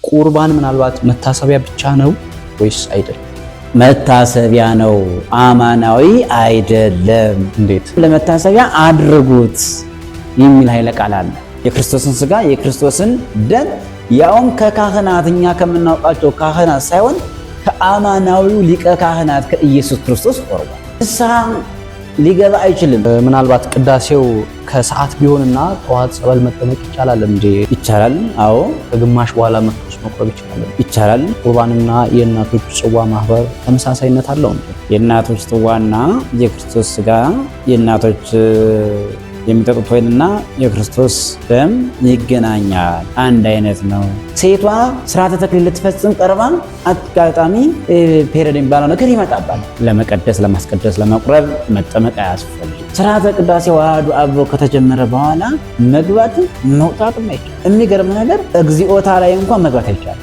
ቁርባን ምናልባት መታሰቢያ ብቻ ነው ወይስ አይደለም? መታሰቢያ ነው፣ አማናዊ አይደለም። እንዴት? ለመታሰቢያ አድርጉት የሚል ኃይለ ቃል አለ። የክርስቶስን ሥጋ የክርስቶስን ደም ያውም ከካህናት እኛ ከምናውቃቸው ካህናት ሳይሆን ከአማናዊው ሊቀ ካህናት ከኢየሱስ ክርስቶስ ቆርቧል። ንስሐ ሊገባ አይችልም። ምናልባት ቅዳሴው ከሰዓት ቢሆንና ጠዋት ጸበል መጠመቅ ይቻላል እንዴ? ይቻላል። አዎ። ከግማሽ በኋላ መጥቶስ መቁረብ ይቻላል? ይቻላል። ቁርባንና የእናቶች ጽዋ ማህበር ተመሳሳይነት አለው እንዴ? የእናቶች ጽዋና የክርስቶስ ሥጋ የእናቶች የሚጠጡት ወይንና የክርስቶስ ደም ይገናኛል፣ አንድ አይነት ነው። ሴቷ ስርዓተ ተክሊል ልትፈጽም ቀርባ አጋጣሚ ፔሪድ የሚባለው ነገር ይመጣባል። ለመቀደስ ለማስቀደስ ለመቁረብ መጠመቅ አያስፈልግም። ስርዓተ ቅዳሴ ዋህዱ አብሮ ከተጀመረ በኋላ መግባትም መውጣትም አይቻልም። የሚገርም ነገር እግዚኦታ ላይ እንኳን መግባት አይቻልም።